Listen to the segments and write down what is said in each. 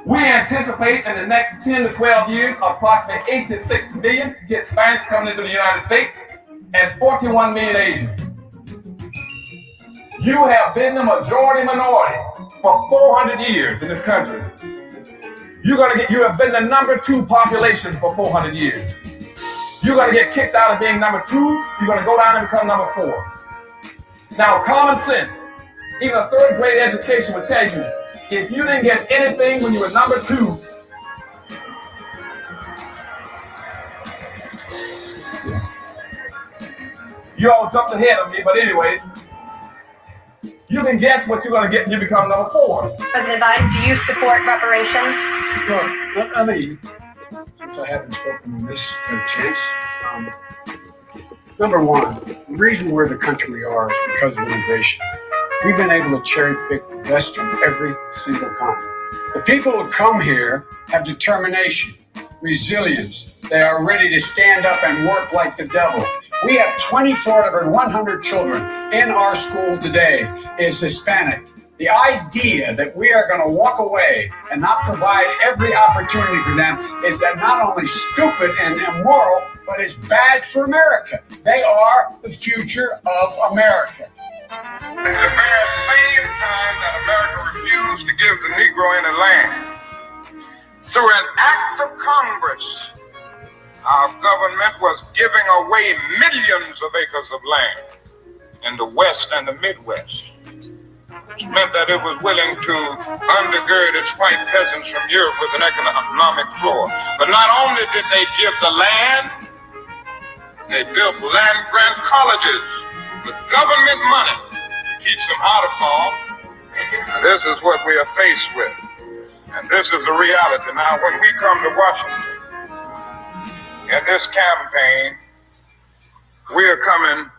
We anticipate in the next 10 to 12 years, approximately 8 to 6 million Hispanics coming into the United States and 41 million Asians. You have been the majority minority for 400 years in this country. You have been the number 2 population for 400 years. You're going to get kicked out of being number 2. You're going to go down and become number 4. Now, common sense, even a 3rd grade education would tell you, if you didn't get anything when you were number 2, you all jumped ahead of me, but anyway, you can guess what you're going to get when you become number 4. President Biden, do you support reparations? Well, I mean, since I haven't spoken on this chance, number one, the reason we're the country we are is because of immigration. We've been able to cherry pick the best from every single continent. The people who come here have determination, resilience. They are ready to stand up and work like the devil. We have 24 out of 100 children in our school today is Hispanic. The idea that we are going to walk away and not provide every opportunity for them is that not only stupid and immoral, but it's bad for America. They are the future of America. At the very same time that America refused to give the Negro any land, through an act of Congress, our government was giving away millions of acres of land in the West and the Midwest, which meant that it was willing to undergird its white peasants from Europe with an economic floor. But not only did they give the land, they built land-grant colleges with government money to teach them how to farm. This is what we are faced with. And this is the reality. Now, when we come to Washington, in this campaign, we are coming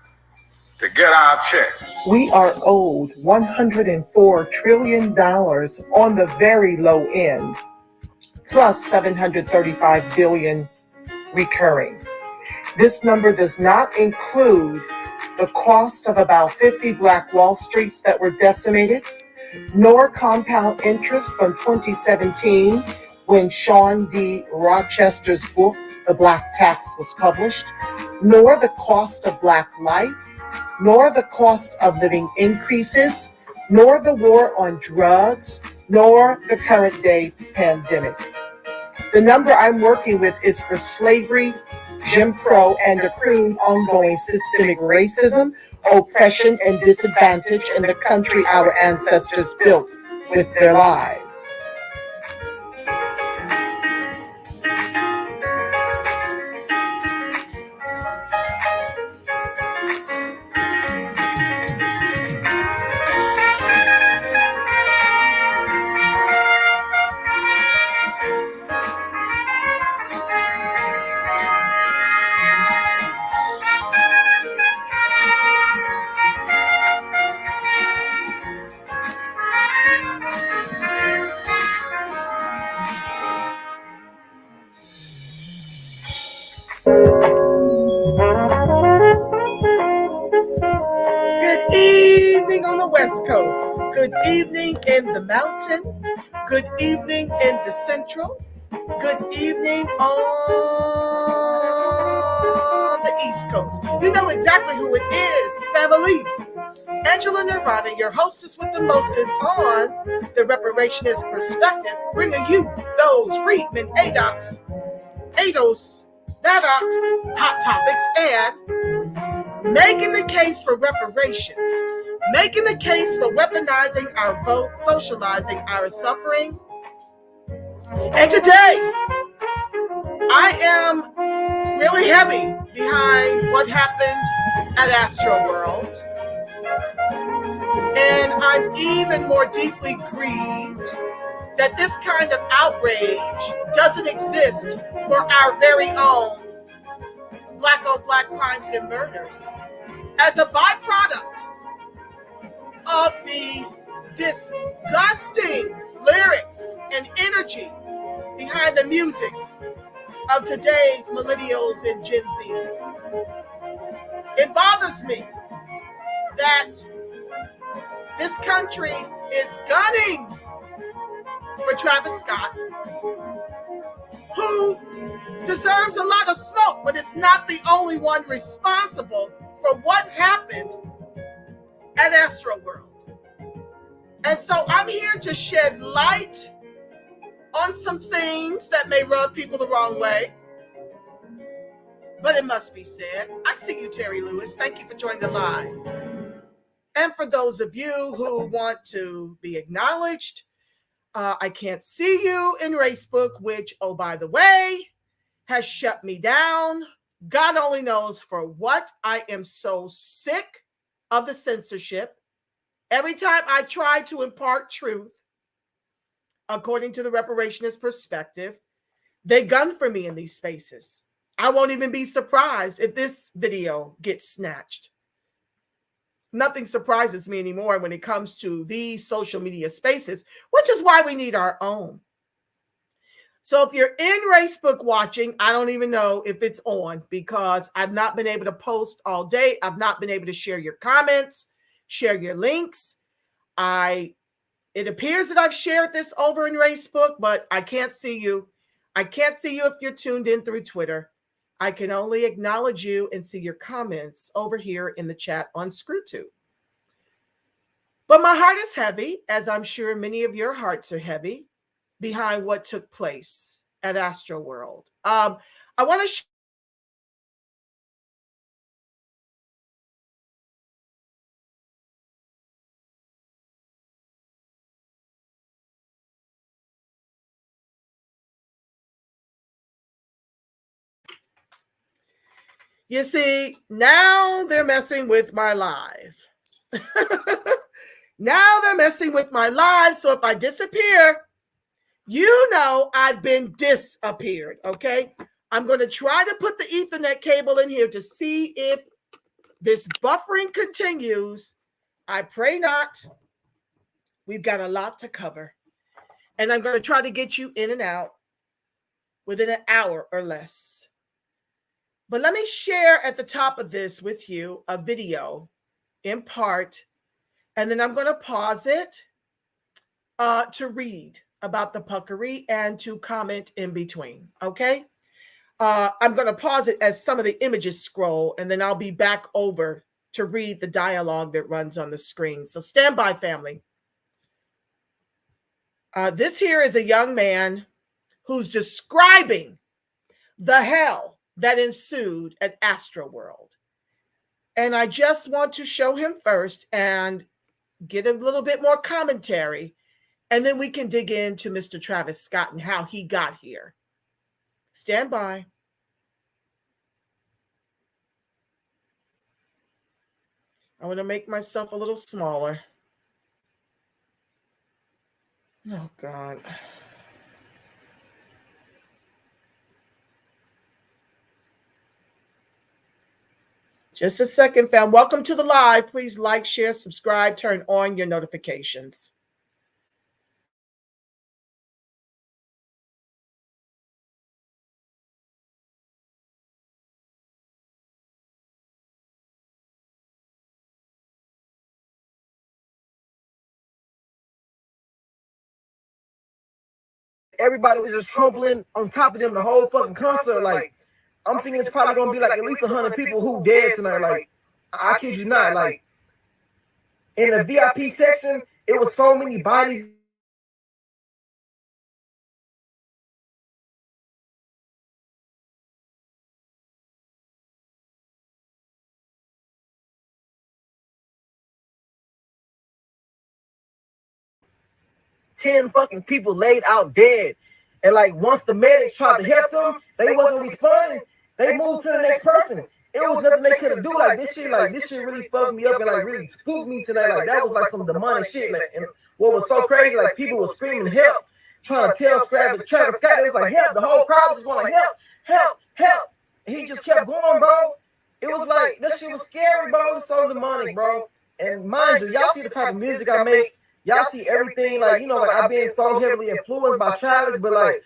to get our check. We are owed $104 trillion on the very low end, plus $735 billion recurring. This number does not include the cost of about 50 Black Wall Streets that were decimated, nor compound interest from 2017 when Sean D. Rochester's book, The Black Tax, was published, nor the cost of Black life, nor the cost of living increases, nor the war on drugs, nor the current day pandemic. The number I'm working with is for slavery, Jim Crow, and accrued ongoing systemic racism, oppression, and disadvantage in the country our ancestors built with their lives. Good evening on the West Coast. Good evening in the mountain. Good evening in the central. Good evening on the East Coast. You know exactly who it is, family. Angela Nirvana, your hostess with the mostest on the Reparationist Perspective, bringing you those Freedman ADOS, Maddox, hot topics, and making the case for reparations, making the case for weaponizing our vote, socializing our suffering. And today, I am really heavy behind what happened at Astroworld. And I'm even more deeply grieved that this kind of outrage doesn't exist for our very own Black on Black crimes and murders. As a byproduct of the disgusting lyrics and energy behind the music of today's millennials and Gen Zs. It bothers me that this country is gunning for Travis Scott, who deserves a lot of smoke, but it's not the only one responsible for what happened at Astroworld. And so I'm here to shed light on some things that may rub people the wrong way, but it must be said. I see you, Terry Lewis. Thank you for joining the live. And for those of you who want to be acknowledged, I can't see you in Facebook, which, oh, by the way, has shut me down. God only knows for what. I am so sick of the censorship. Every time I try to impart truth, according to the reparationist perspective, they gun for me in these spaces. I won't even be surprised if this video gets snatched. Nothing surprises me anymore when it comes to these social media spaces, which is why we need our own. So if you're in Facebook watching, I don't even know if it's on because I've not been able to post all day. I've not been able to share your comments, share your links. It appears that I've shared this over in Facebook, but I can't see you. I can't see you if you're tuned in through Twitter. I can only acknowledge you and see your comments over here in the chat on ScrewTube. But my heart is heavy, as I'm sure many of your hearts are heavy, behind what took place at Astroworld. I want to You see, now they're messing with my live. Now they're messing with my live. So if I disappear, you know I've been disappeared, okay? I'm going to try to put the Ethernet cable in here to see if this buffering continues. I pray not. We've got a lot to cover. And I'm going to try to get you in and out within an hour or less. But let me share at the top of this with you a video in part, and then I'm going to pause it to read about the puckery and to comment in between, okay? I'm going to pause it as some of the images scroll, and then I'll be back over to read the dialogue that runs on the screen. So stand by, family. This here is a young man who's describing the hell that ensued at Astroworld. And I just want to show him first and get a little bit more commentary, and then we can dig into Mr. Travis Scott and how he got here. Stand by. I want to make myself a little smaller. Oh, God. Just a second, fam. Welcome to the live. Please like, share, subscribe, turn on your notifications. Everybody was just trampling on top of them the whole fucking concert. Like, I'm thinking it's probably gonna be like at least 100 people who dead tonight. Like, I kid you not. Like, in the VIP section, it was so many bodies. Ten fucking people laid out dead. And like once the medics tried to help them, they wasn't responding. They moved to the next person. It was nothing they could have do. Like this shit really fucked me up and like really spooked me tonight. Like that was like some demonic shit. Like, and what was so crazy, like people were screaming help, trying to tell Travis Scott. It was like help. The whole crowd was going like help, help, help. And he just kept going, bro. It was like that shit was scary, bro. It was so demonic, bro. And mind you, y'all see the type of music I make. Y'all see everything, like, you know, like I've been so heavily influenced by Travis, but like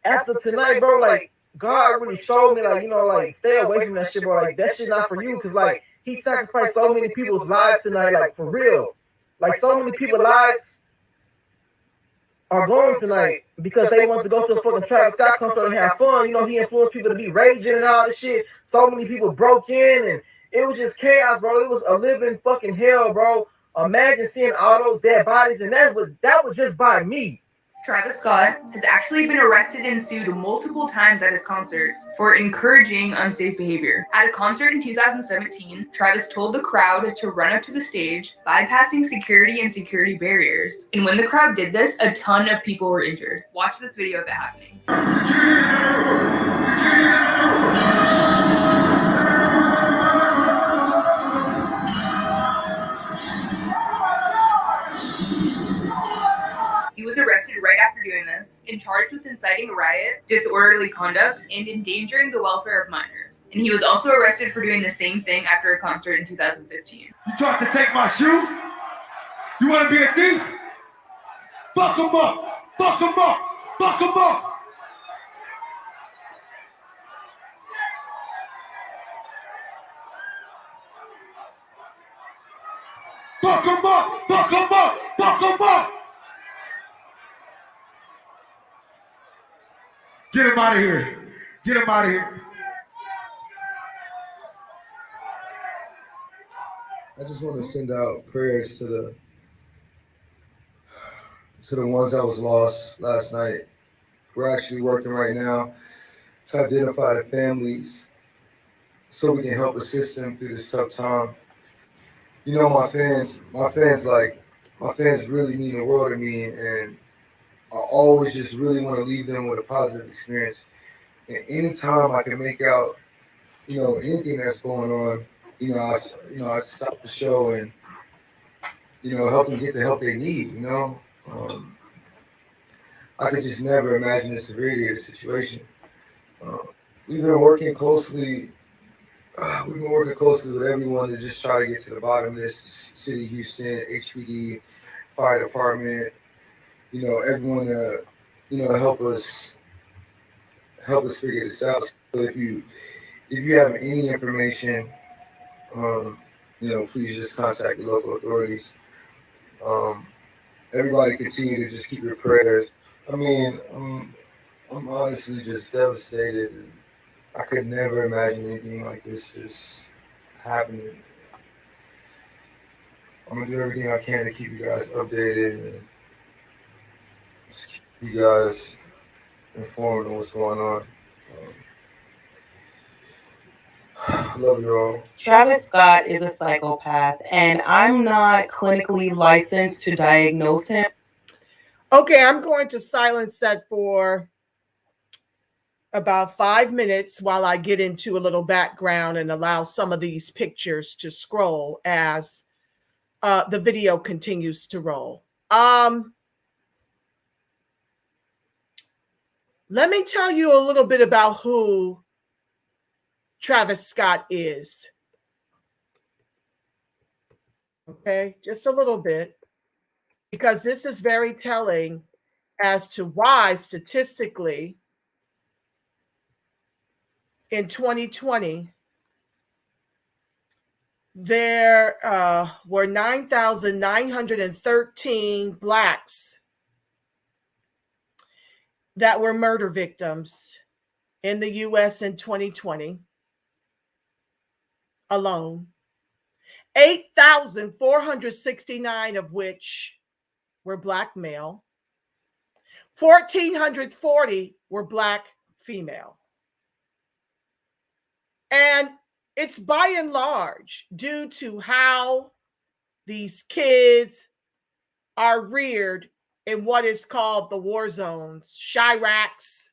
after tonight, bro, like God really showed me, like, you know, like, stay away from that shit, bro. Like, that shit not for you, because, like, he sacrificed so many people's lives tonight, like, for real. Like, so many people's lives are gone tonight because they want to go to a fucking Travis Scott concert and have fun. You know, he influenced people to be raging and all this shit. So many people broke in, and it was just chaos, bro. It was a living fucking hell, bro. Imagine seeing all those dead bodies, and that was just by me. Travis Scott has actually been arrested and sued multiple times at his concerts for encouraging unsafe behavior. At a concert in 2017, Travis told the crowd to run up to the stage, bypassing security and security barriers. And when the crowd did this, a ton of people were injured. Watch this video of it happening. He was arrested right after doing this and charged with inciting a riot, disorderly conduct, and endangering the welfare of minors. And he was also arrested for doing the same thing after a concert in 2015. You tried to take my shoe? You want to be a thief? Fuck him up! Fuck him up! Fuck him up! Fuck him up! Fuck him up! Fuck him up! Get him out of here. Get him out of here. I just want to send out prayers to the ones that was lost last night. We're actually working right now to identify the families so we can help assist them through this tough time. You know, my fans really mean the world to me, and I always just really want to leave them with a positive experience. And anytime I can make out, you know, anything that's going on, I stop the show and, you know, help them get the help they need, you know. I could just never imagine the severity of the situation. We've been working closely with everyone to just try to get to the bottom of this. City of Houston, HPD, fire department, you know, everyone to, you know, help us figure this out. So if you have any information, you know, please just contact the local authorities. Everybody continue to just keep your prayers. I mean, I'm honestly just devastated. I could never imagine anything like this just happening. I'm gonna do everything I can to keep you guys updated and just keep you guys informed on what's going on. Love you all. Travis Scott is a psychopath, and I'm not clinically licensed to diagnose him. Okay, I'm going to silence that for about 5 minutes while I get into a little background and allow some of these pictures to scroll as the video continues to roll. Let me tell you a little bit about who Travis Scott is. Okay, just a little bit, because this is very telling as to why statistically in 2020, there were 9,913 Blacks that were murder victims in the U.S. in 2020 alone. 8,469 of which were Black male. 1,440 were Black female. And it's by and large due to how these kids are reared in what is called the war zones, Chiracs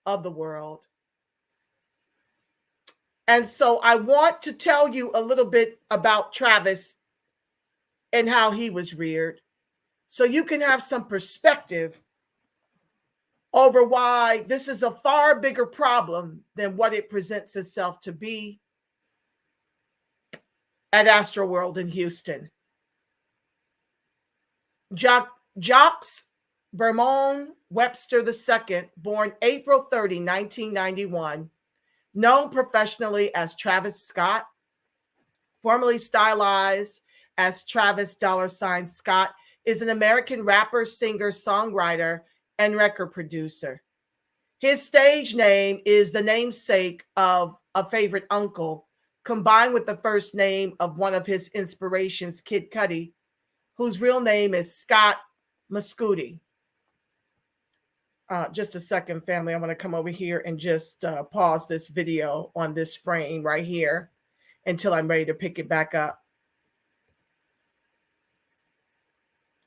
of the world. And so I want to tell you a little bit about Travis and how he was reared, so you can have some perspective over why this is a far bigger problem than what it presents itself to be at Astroworld in Houston. Jacques Vermont Webster II, born April 30, 1991, known professionally as Travis Scott, formerly stylized as Travis $Scott, is an American rapper, singer, songwriter, and record producer. His stage name is the namesake of a favorite uncle, combined with the first name of one of his inspirations, Kid Cudi, whose real name is Scott Muscudi. Just a second, family. I want to come over here and just pause this video on this frame right here until I'm ready to pick it back up.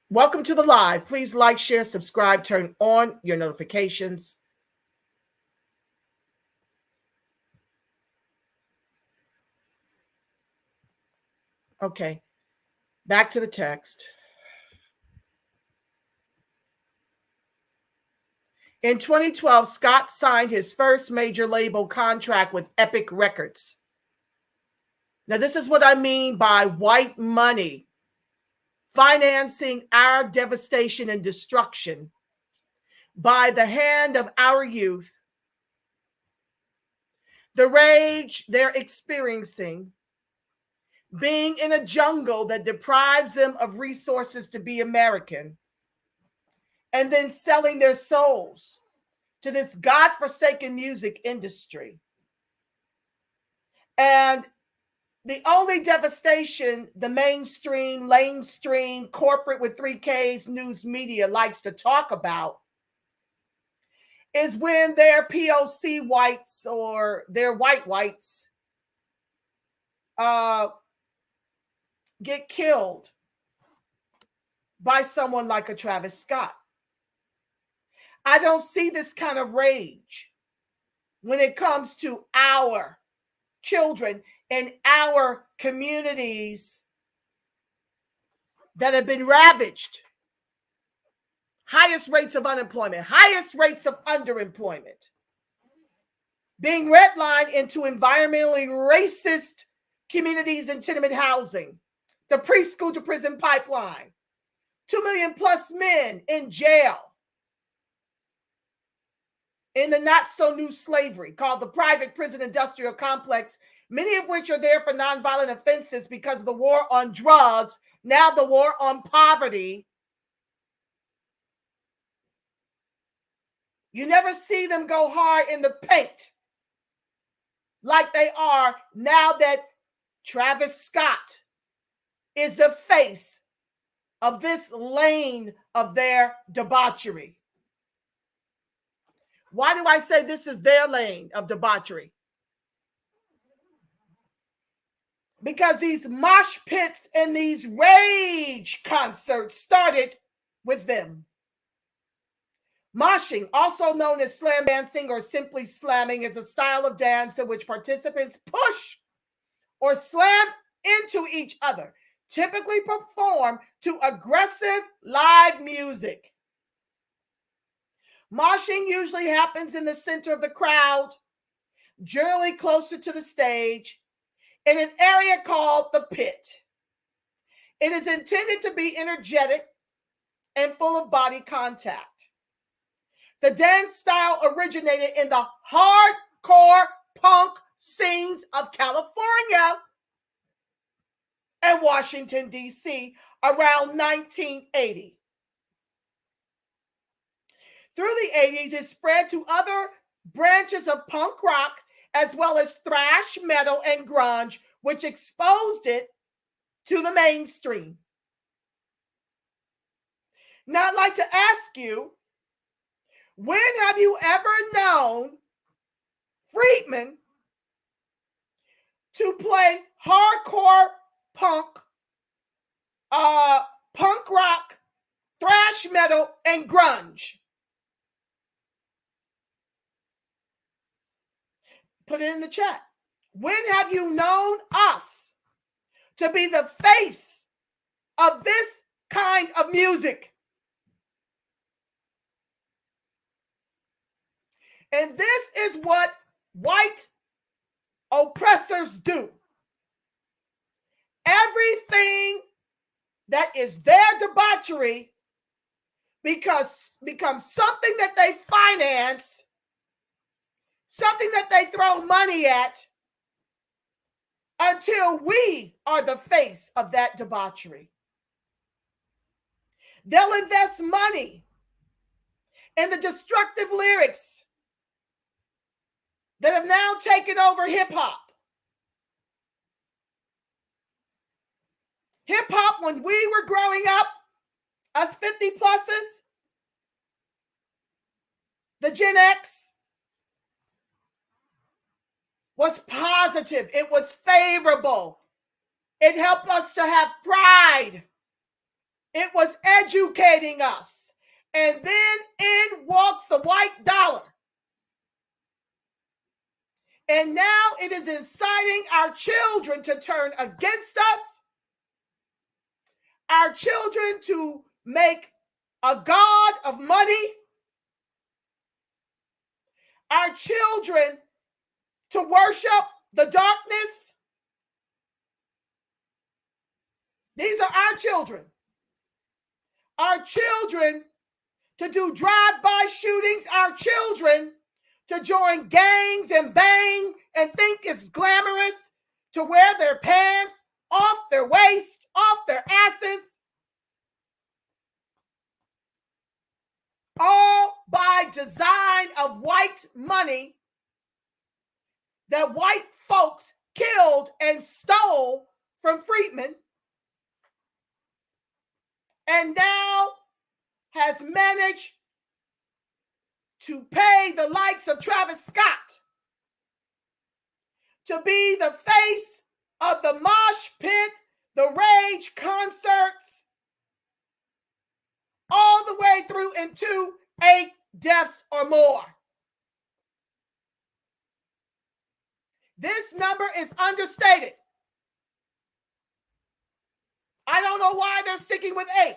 Welcome to the live. Please like, share, subscribe, turn on your notifications. Okay, back to the text. In 2012, Scott signed his first major label contract with Epic Records. Now, this is what I mean by white money financing our devastation and destruction by the hand of our youth. The rage they're experiencing, being in a jungle that deprives them of resources to be American, and then selling their souls to this godforsaken music industry. And the only devastation the mainstream, lamestream, corporate with 3Ks news media likes to talk about is when their POC whites or their whites get killed by someone like a Travis Scott. I don't see this kind of rage when it comes to our children and our communities that have been ravaged. Highest rates of unemployment, highest rates of underemployment, being redlined into environmentally racist communities and tenement housing, the preschool to prison pipeline, 2 million plus men in jail in the not so new slavery called the private prison industrial complex, many of which are there for nonviolent offenses because of the war on drugs, now the war on poverty. You never see them go hard in the paint like they are now that Travis Scott is the face of this lane of their debauchery. Why do I say this is their lane of debauchery? Because these mosh pits and these rage concerts started with them. Moshing, also known as slam dancing or simply slamming, is a style of dance in which participants push or slam into each other, typically performed to aggressive live music. Moshing usually happens in the center of the crowd, generally closer to the stage, in an area called the pit. It is intended to be energetic and full of body contact. The dance style originated in the hardcore punk scenes of California and Washington, D.C. around 1980. Through the 80s, it spread to other branches of punk rock as well as thrash metal and grunge, which exposed it to the mainstream. Now, I'd like to ask you, when have you ever known FREEDMAN to play hardcore punk, punk rock, thrash metal, and grunge? Put it in the chat. When have you known us to be the face of this kind of music? And this is what white oppressors do. Everything that is their debauchery, becomes something that they finance, something that they throw money at, until we are the face of that debauchery. They'll invest money in the destructive lyrics that have now taken over hip hop. Hip hop, when we were growing up, us 50 pluses, the Gen X, was positive. It was favorable. It helped us to have pride. It was educating us. And then in walks the white dollar. And now it is inciting our children to turn against us, our children to make a god of money, our children to worship the darkness. These are our children. Our children to do drive-by shootings, our children to join gangs and bang and think it's glamorous, to wear their pants off their waist, off their asses, all by design of white money that white folks killed and stole from freedmen, and now has managed to pay the likes of Travis Scott to be the face of the mosh pit, the rage concerts, all the way through into 8 deaths or more. This number is understated. I don't know why they're sticking with 8.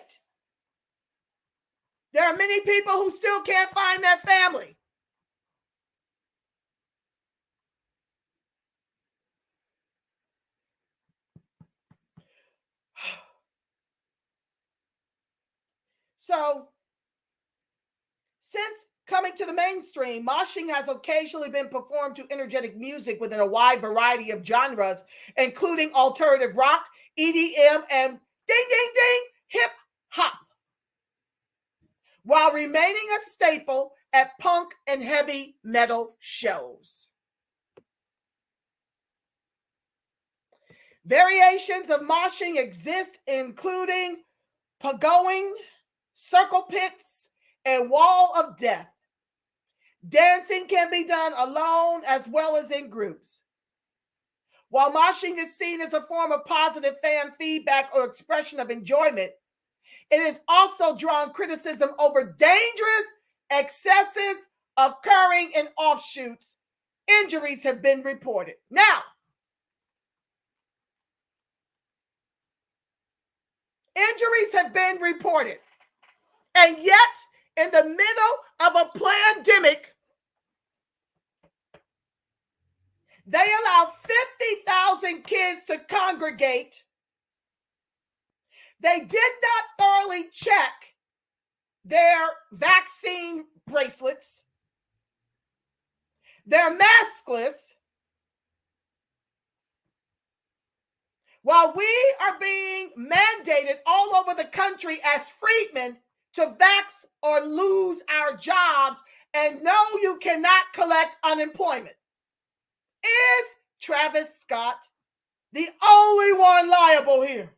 There are many people who still can't find their family. So, since coming to the mainstream, moshing has occasionally been performed to energetic music within a wide variety of genres, including alternative rock, EDM, and ding, ding, ding, hip hop, while remaining a staple at punk and heavy metal shows. Variations of moshing exist, including pagoing, circle pits, and wall of death. Dancing can be done alone as well as in groups. While moshing is seen as a form of positive fan feedback or expression of enjoyment, it is also drawn criticism over dangerous excesses occurring in offshoots. Injuries have been reported. Now, injuries have been reported. And yet, in the middle of a pandemic, they allowed 50,000 kids to congregate. They did not thoroughly check their vaccine bracelets. They're maskless. While we are being mandated all over the country as freedmen to vax or lose our jobs, and no, you cannot collect unemployment. Is Travis Scott the only one liable here?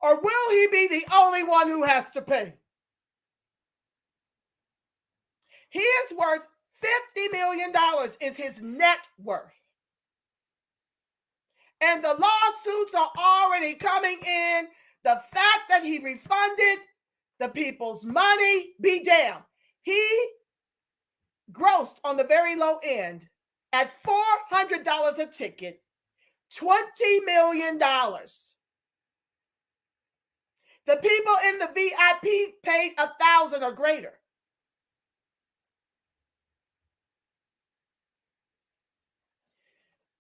Or will he be the only one who has to pay? He is worth $50 million is his net worth. And the lawsuits are already coming in. The fact that he refunded the people's money, be damned. He grossed on the very low end at $400 a ticket, $20 million. The people in the VIP paid 1,000 or greater.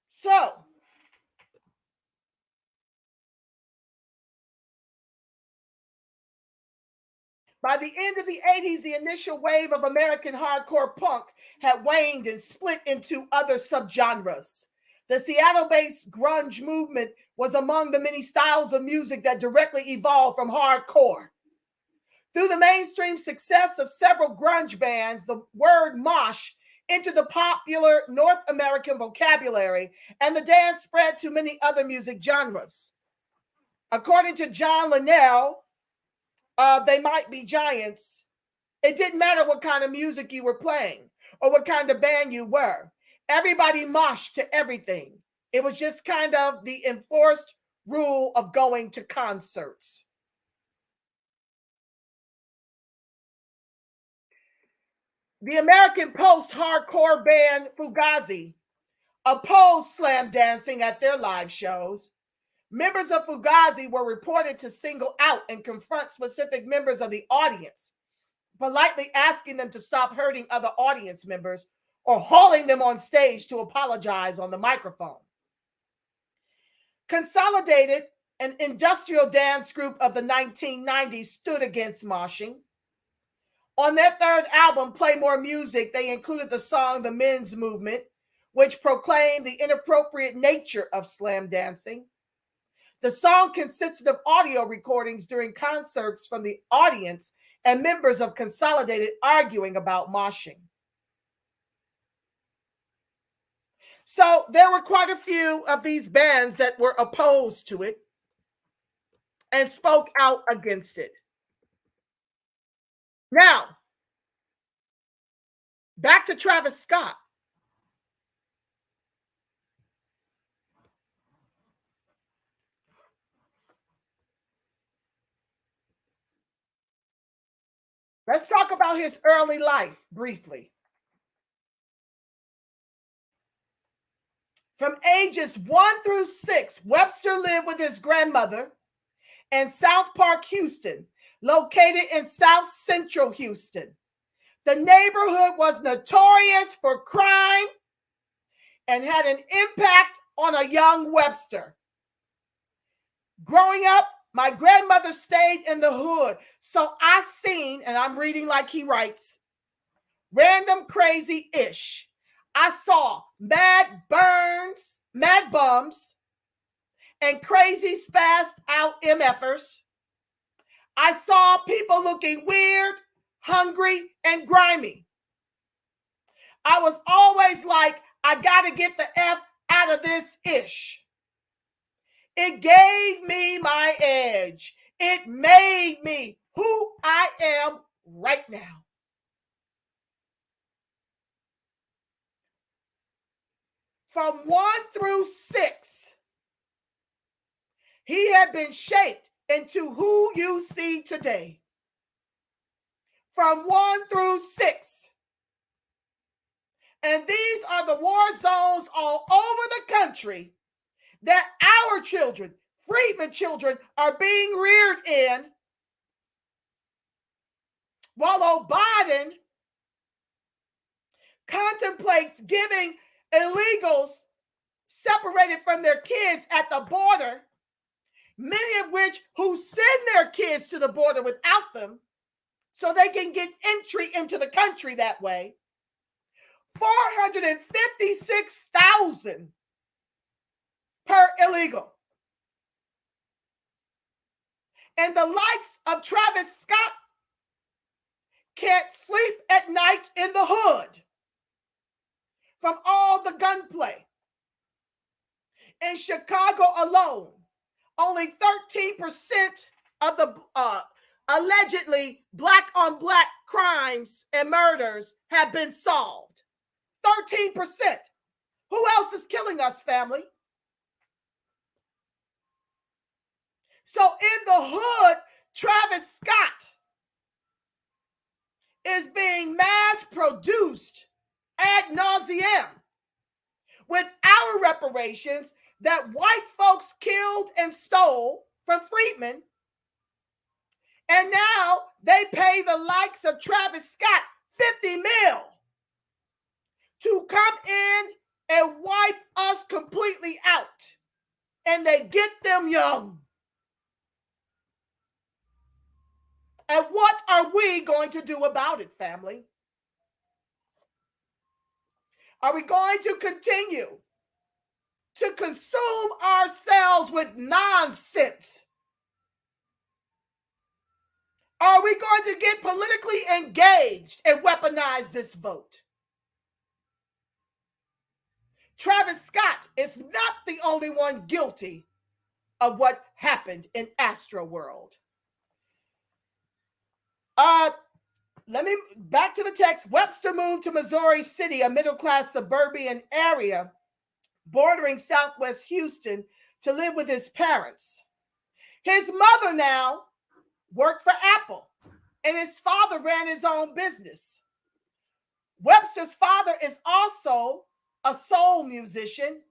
So, By the end of the 80s, the initial wave of American hardcore punk had waned and split into other subgenres. The Seattle-based grunge movement was among the many styles of music that directly evolved from hardcore. Through the mainstream success of several grunge bands, the word mosh entered the popular North American vocabulary, and the dance spread to many other music genres. According to John Linnell, They Might Be Giants, it didn't matter what kind of music you were playing or what kind of band you were. Everybody moshed to everything. It was just kind of the enforced rule of going to concerts. The American post-hardcore band Fugazi opposed slam dancing at their live shows. Members of Fugazi were reported to single out and confront specific members of the audience, politely asking them to stop hurting other audience members or hauling them on stage to apologize on the microphone. Consolidated, an industrial dance group of the 1990s, stood against moshing. On their third album, Play More Music, they included the song The Men's Movement, which proclaimed the inappropriate nature of slam dancing. The song consisted of audio recordings during concerts from the audience and members of Consolidated arguing about moshing. So there were quite a few of these bands that were opposed to it and spoke out against it. Now, back to Travis Scott. Let's talk about his early life briefly. From ages 1 through 6, Webster lived with his grandmother in South Park, Houston, located in South Central Houston. The neighborhood was notorious for crime and had an impact on a young Webster. Growing up, my grandmother stayed in the hood, so I seen, and I'm reading like he writes, random crazy-ish. I saw mad bums, and crazy spazzed out MFers. I saw people looking weird, hungry, and grimy. I was always like, I gotta get the F out of this ish. It gave me my edge. It made me who I am right now. From 1 through 6, he had been shaped into who you see today. From 1 through 6. And these are the war zones all over the country that our children, freedmen children, are being reared in, while Biden contemplates giving illegals separated from their kids at the border, many of which who send their kids to the border without them so they can get entry into the country that way. 456,000 per illegal. And the likes of Travis Scott can't sleep at night in the hood from all the gunplay. In Chicago alone, only 13% of the allegedly black on black crimes and murders have been solved. 13%. Who else is killing us, family? So in the hood, Travis Scott is being mass produced ad nauseum with our reparations that white folks killed and stole from freedmen. And now they pay the likes of Travis Scott 50 mil to come in and wipe us completely out. And they get them young. And what are we going to do about it, family? Are we going to continue to consume ourselves with nonsense? Are we going to get politically engaged and weaponize this vote? Travis Scott is not the only one guilty of what happened in Astroworld. Back to the text. Webster moved to Missouri City, a middle-class suburban area bordering southwest Houston, to live with his parents. His mother now worked for Apple, and his father ran his own business. Webster's father is also a soul musician,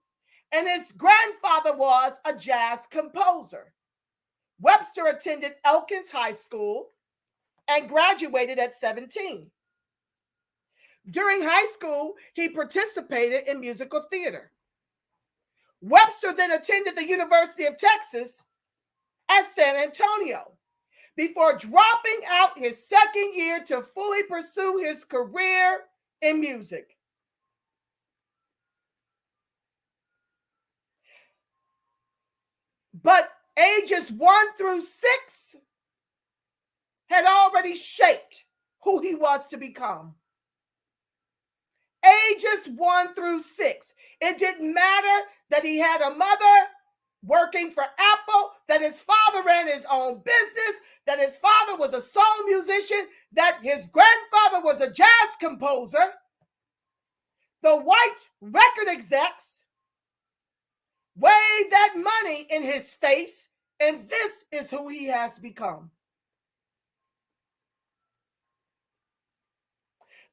and his grandfather was a jazz composer. Webster attended Elkins High School and graduated at 17. During high school, he participated in musical theater. Webster then attended the University of Texas at San Antonio before dropping out his second year to fully pursue his career in music. But ages 1 through 6 had already shaped who he was to become. Ages 1 through 6. It didn't matter that he had a mother working for Apple, that his father ran his own business, that his father was a soul musician, that his grandfather was a jazz composer. The white record execs waved that money in his face, and this is who he has become.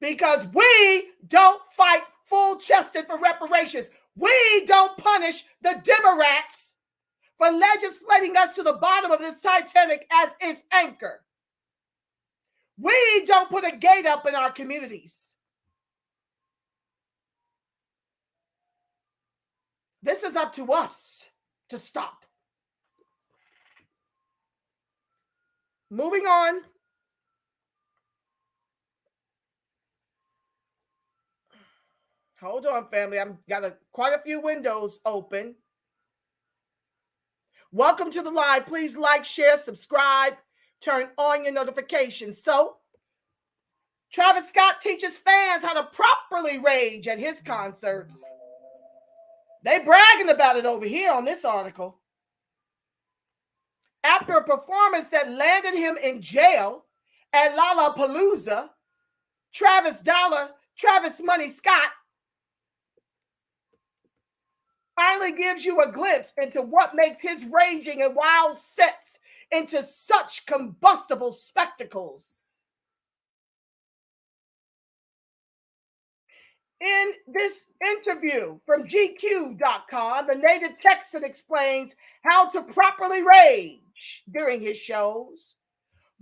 Because we don't fight full-chested for reparations. We don't punish the Democrats for legislating us to the bottom of this Titanic as its anchor. We don't put a gate up in our communities. This is up to us to stop. Moving on. Hold on, family. I've got quite a few windows open. Welcome to the live. Please like, share, subscribe, turn on your notifications. So, Travis Scott teaches fans how to properly rage at his concerts. They bragging about it over here on this article. After a performance that landed him in jail at Lollapalooza, Travis Money Scott finally gives you a glimpse into what makes his raging and wild sets into such combustible spectacles. In this interview from GQ.com, the native Texan explains how to properly rage during his shows.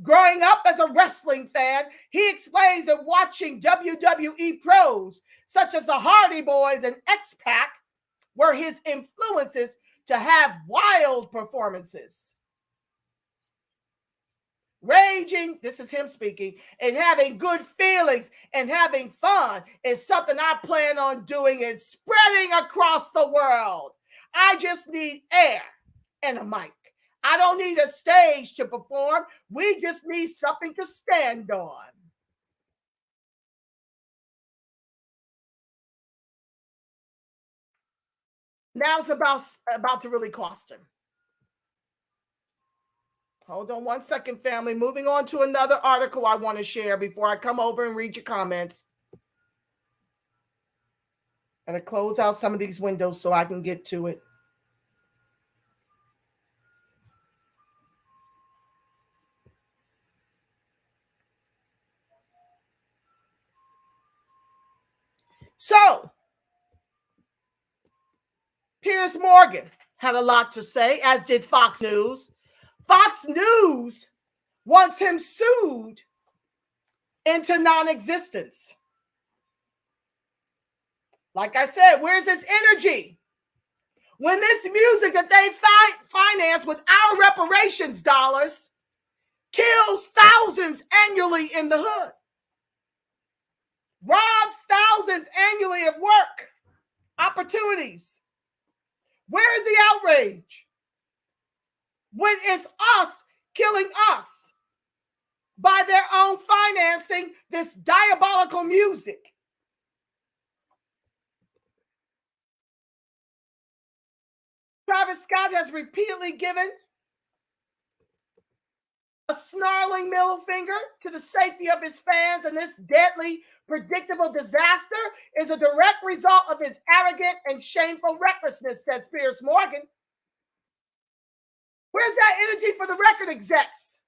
Growing up as a wrestling fan, he explains that watching WWE pros such as the Hardy Boys and X-Pac were his influences to have wild performances. Raging, this is him speaking, and having good feelings and having fun is something I plan on doing and spreading across the world. I just need air and a mic. I don't need a stage to perform. We just need something to stand on. Now it's about to really cost him. Hold on one second, family. Moving on to another article I want to share before I come over and read your comments. I'm going to close out some of these windows so I can get to it. So, Piers Morgan had a lot to say, as did Fox News. Fox News wants him sued into non-existence. Like I said, where's his energy? When this music that they finance with our reparations dollars kills thousands annually in the hood, robs thousands annually of work opportunities. Where is the outrage when it's us killing us by their own financing this diabolical music? Travis Scott has repeatedly given a snarling middle finger to the safety of his fans, and this deadly, predictable disaster is a direct result of his arrogant and shameful recklessness, says Piers Morgan. Where's that energy for the record execs?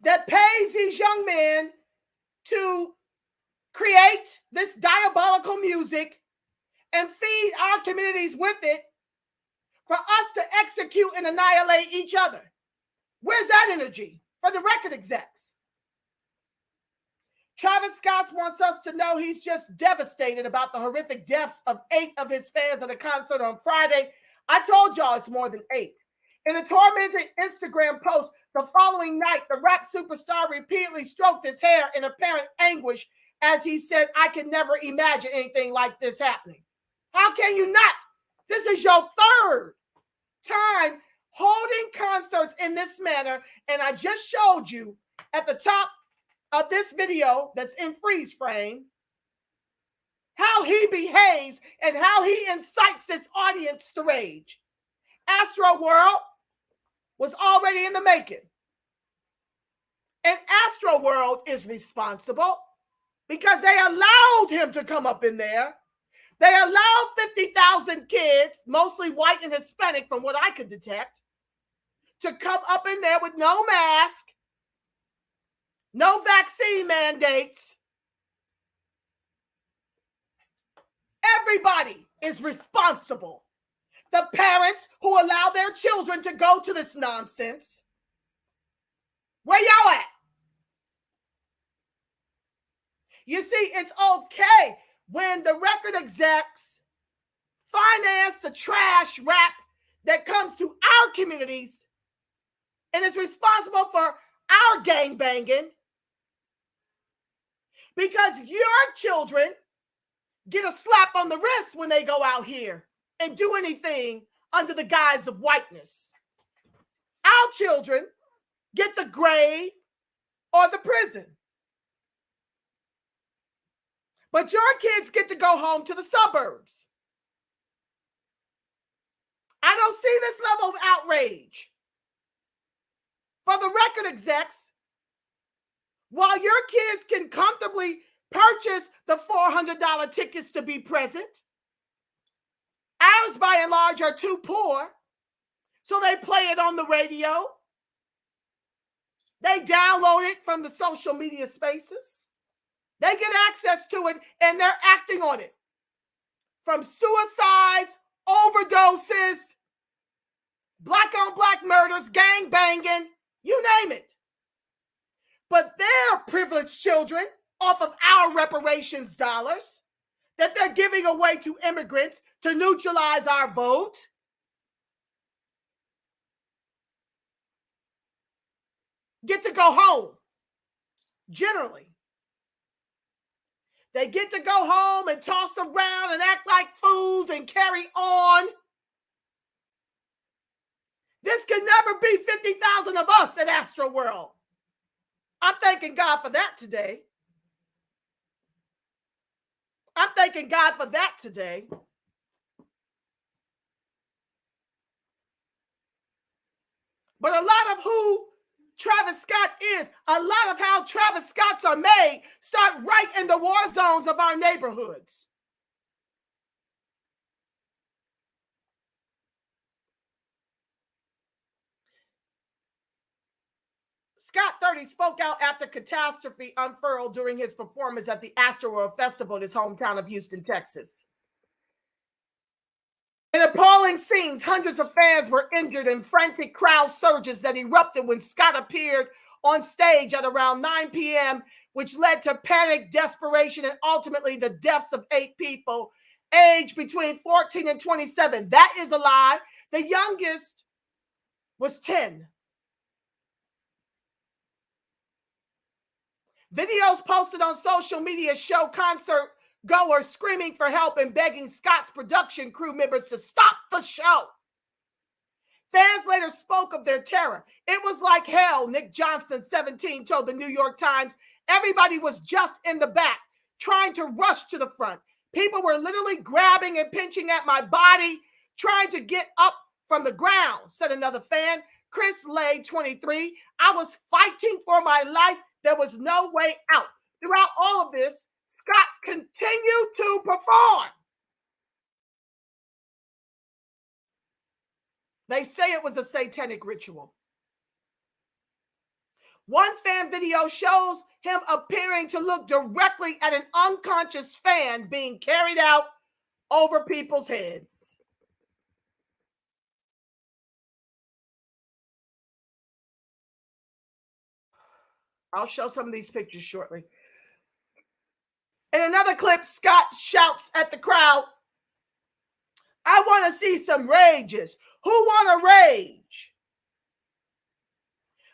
That pays these young men to create this diabolical music and feed our communities with it for us to execute and annihilate each other. Where's that energy for the record execs? Travis Scott wants us to know he's just devastated about the horrific deaths of 8 of his fans at a concert on Friday. I told y'all it's more than 8. In a tormented Instagram post the following night, the rap superstar repeatedly stroked his hair in apparent anguish as he said, "I can never imagine anything like this happening." How can you not? This is your 3rd time holding concerts in this manner, and I just showed you at the top of this video that's in freeze frame how he behaves and how he incites this audience to rage. Astro World was already in the making, and Astro World is responsible because they allowed him to come up in there. They allowed 50,000 kids, mostly white and Hispanic from what I could detect, to come up in there with no mask, no vaccine mandates. Everybody is responsible. The parents who allow their children to go to this nonsense. Where y'all at? You see, it's okay when the record execs finance the trash rap that comes to our communities and is responsible for our gang banging, because your children get a slap on the wrist when they go out here and do anything under the guise of whiteness. Our children get the grave or the prison. But your kids get to go home to the suburbs. I don't see this level of outrage. For the record execs, while your kids can comfortably purchase the $400 tickets to be present, ours by and large are too poor, so they play it on the radio. They download it from the social media spaces. They get access to it and they're acting on it. From suicides, overdoses, black on black murders, gang banging, you name it. But they're privileged children off of our reparations dollars that they're giving away to immigrants to neutralize our vote. Get to go home, generally. They get to go home and toss around and act like fools and carry on. This can never be 50,000 of us at Astro World. I'm thanking God for that today. I'm thanking God for that today. But a lot of who Travis Scott is, a lot of how Travis Scotts are made start right in the war zones of our neighborhoods. Scott 30 spoke out after catastrophe unfurled during his performance at the Astroworld Festival in his hometown of Houston, Texas. In appalling scenes, hundreds of fans were injured in frantic crowd surges that erupted when Scott appeared on stage at around 9 p.m., which led to panic, desperation, and ultimately the deaths of 8 people aged between 14 and 27. That is a lie. The youngest was 10. Videos posted on social media show concert goers screaming for help and begging Scott's production crew members to stop the show. Fans later spoke of their terror. It was like hell, Nick Johnson, 17, told the New York Times. Everybody was just in the back, trying to rush to the front. People were literally grabbing and pinching at my body, trying to get up from the ground, said another fan. Chris Lay, 23. I was fighting for my life. There was no way out. Throughout all of this, Scott continued to perform. They say it was a satanic ritual. One fan video shows him appearing to look directly at an unconscious fan being carried out over people's heads. I'll show some of these pictures shortly. In another clip, Scott shouts at the crowd, I want to see some rages. Who want to rage?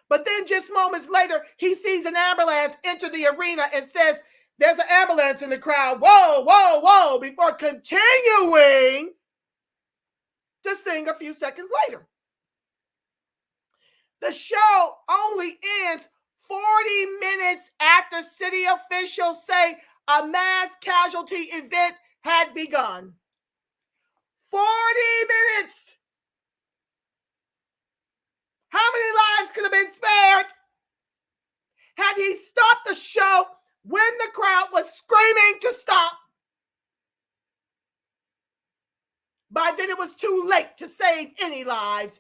But then just moments later, he sees an ambulance enter the arena and says, there's an ambulance in the crowd. Whoa, whoa, whoa, before continuing to sing a few seconds later. The show only ends 40 minutes after city officials say a mass casualty event had begun. 40 minutes. How many lives could have been spared had he stopped the show when the crowd was screaming to stop? By then it was too late to save any lives.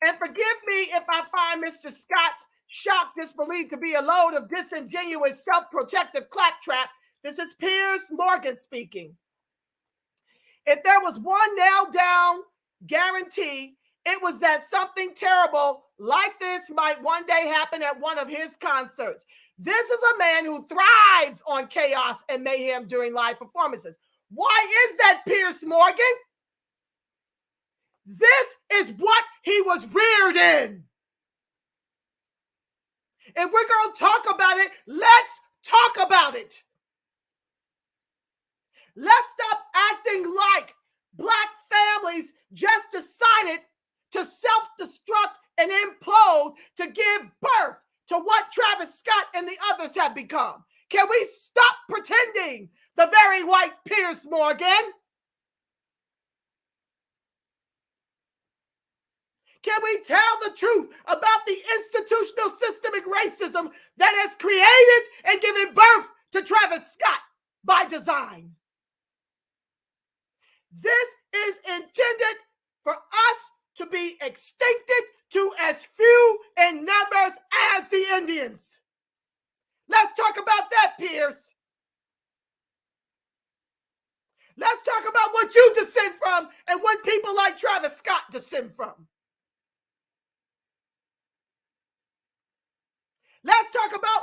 And forgive me if I find Mr. Scott's shock disbelief to be a load of disingenuous self-protective claptrap. This is Piers Morgan speaking. If there was one nailed down guarantee, it was that something terrible like this might one day happen at one of his concerts. This is a man who thrives on chaos and mayhem during live performances. Why is that, Piers Morgan? This is what he was reared in. If we're going to talk about it, let's talk about it. Let's stop acting like Black families just decided to self-destruct and implode to give birth to what Travis Scott and the others have become. Can we stop pretending the very white Piers Morgan? Can we tell the truth about the institutional systemic racism that has created and given birth to Travis Scott by design? This is intended for us to be extincted to as few in numbers as the Indians. Let's talk about that, Piers. Let's talk about what you descend from and what people like Travis Scott descend from. Let's talk about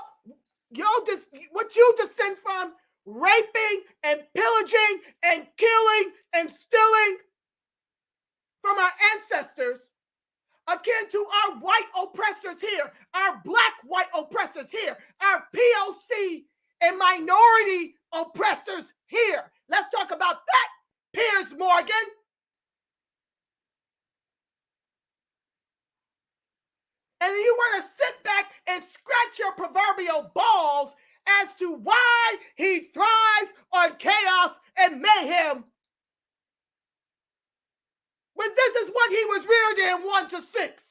what you descend from, raping and pillaging and killing and stealing from our ancestors, akin to our white oppressors here, our Black white oppressors here, our POC and minority oppressors here. Let's talk about that, Piers Morgan. And then you want to sit back and scratch your proverbial balls as to why he thrives on chaos and mayhem, when this is what he was reared in 1 to 6.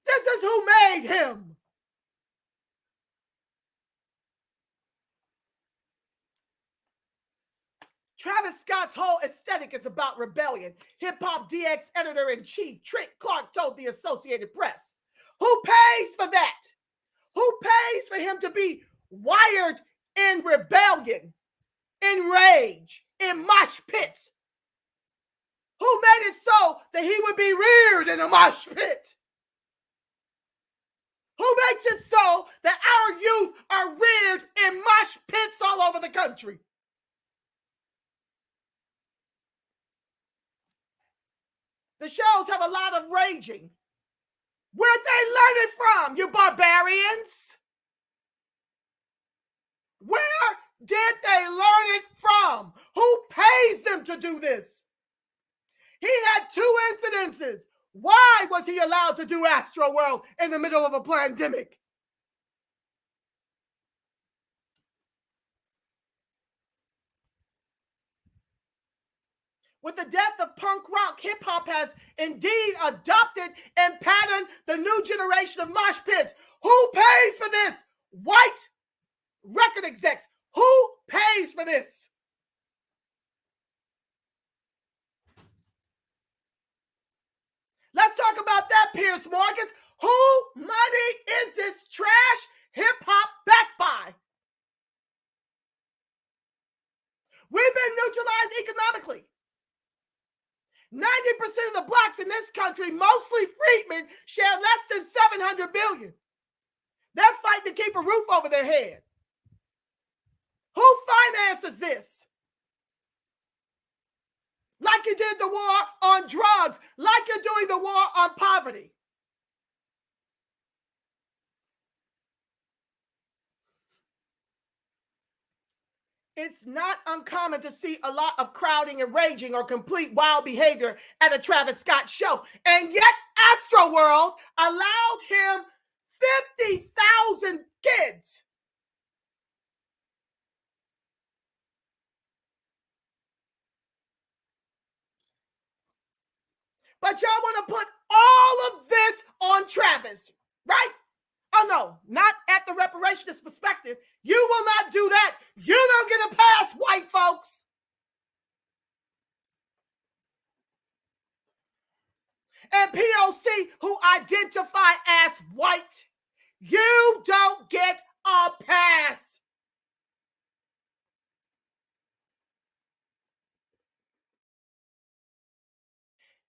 This is who made him. Travis Scott's whole aesthetic is about rebellion. Hip-Hop DX editor-in-chief Trent Clark told the Associated Press. Who pays for that? Who pays for him to be wired in rebellion, in rage, in mosh pits? Who made it so that he would be reared in a mosh pit? Who makes it so that our youth are reared in mosh pits all over the country? The shows have a lot of raging. Where'd they learn it from, you barbarians? Where did they learn it from? Who pays them to do this? He had 2 incidences. Why was he allowed to do Astro World in the middle of a pandemic? With the death of punk rock, hip hop has indeed adopted and patterned the new generation of mosh pits. Who pays for this? White record execs. Who pays for this? Let's talk about that, Piers Morgan. Who money is this trash hip hop backed by? We've been neutralized economically. 90% of the blacks in this country, mostly freedmen, share less than $700 billion. They're fighting to keep a roof over their head. Who finances this? Like you did the war on drugs, like you're doing the war on poverty. It's not uncommon to see a lot of crowding and raging or complete wild behavior at a Travis Scott show. And yet Astroworld allowed him 50,000 kids. But y'all want to put all of this on Travis, right? Oh no, not at the reparationist perspective. You will not do that. You don't get a pass, white folks. And POC who identify as white, you don't get a pass.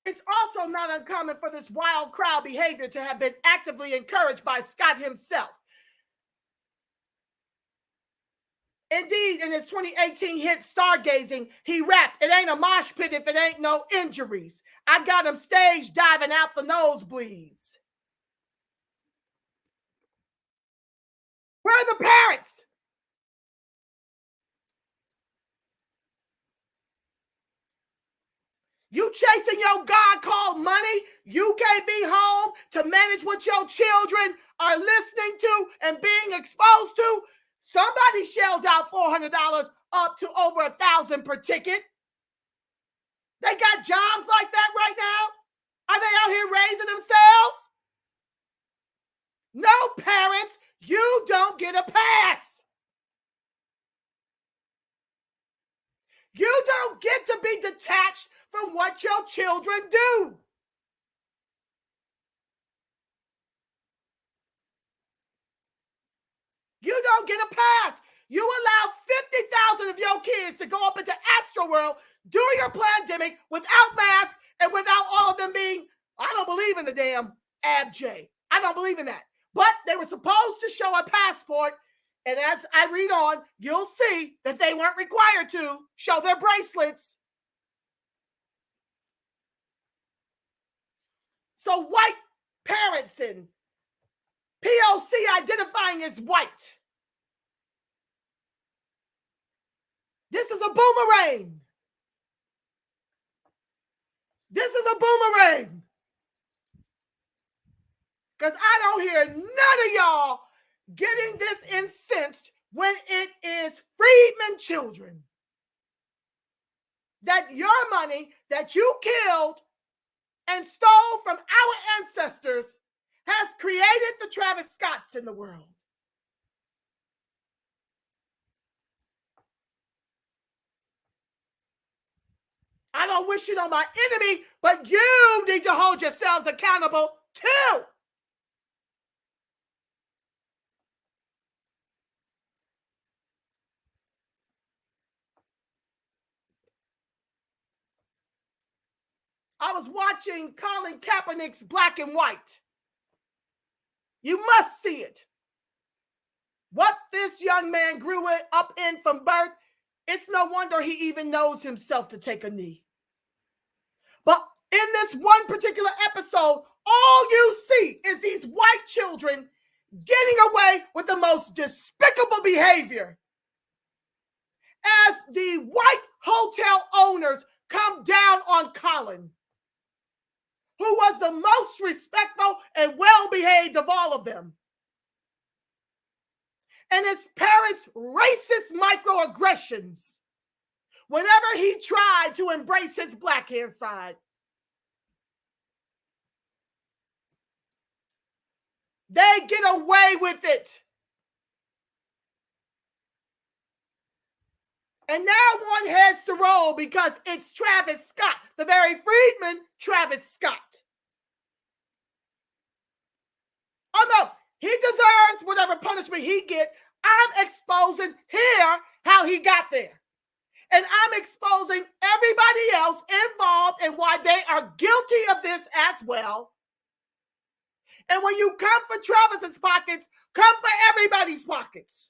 It's also not uncommon for this wild crowd behavior to have been actively encouraged by Scott himself. Indeed, in his 2018 hit Stargazing, he rapped, "It ain't a mosh pit if it ain't no injuries. I got him stage diving out the nosebleeds." Where are the parents? You chasing your God called money? You can't be home to manage what your children are listening to and being exposed to? Somebody shells out $400 up to over $1,000 per ticket. They got jobs like that right now? Are they out here raising themselves? No, parents, you don't get a pass. You don't get to be detached from what your children do. You don't get a pass. You allow 50,000 of your kids to go up into Astroworld during your pandemic without masks and without all of them being, I don't believe in the damn ABJ. I don't believe in that. But they were supposed to show a passport. And as I read on, you'll see that they weren't required to show their bracelets. So white parents and POC identifying as white. This is a boomerang. This is a boomerang. Because I don't hear none of y'all getting this incensed when it is freedmen children. That your money that you killed and stole from our ancestors has created the Travis Scotts in the world. I don't wish it on my enemy, but you need to hold yourselves accountable too. I was watching Colin Kaepernick's Black and White. You must see it. What this young man grew up in from birth, it's no wonder he even knows himself to take a knee. But In this one particular episode, all you see is these white children getting away with the most despicable behavior as the white hotel owners come down on Colin, who was the most respectful and well-behaved of all of them. And his parents' racist microaggressions whenever he tried to embrace his black hand side. They get away with it. And now one heads to roll because it's Travis Scott, the very freedman, Travis Scott. Oh no, he deserves whatever punishment he gets. I'm exposing here how he got there. And I'm exposing everybody else involved and why they are guilty of this as well. And when you come for Travis's pockets, come for everybody's pockets.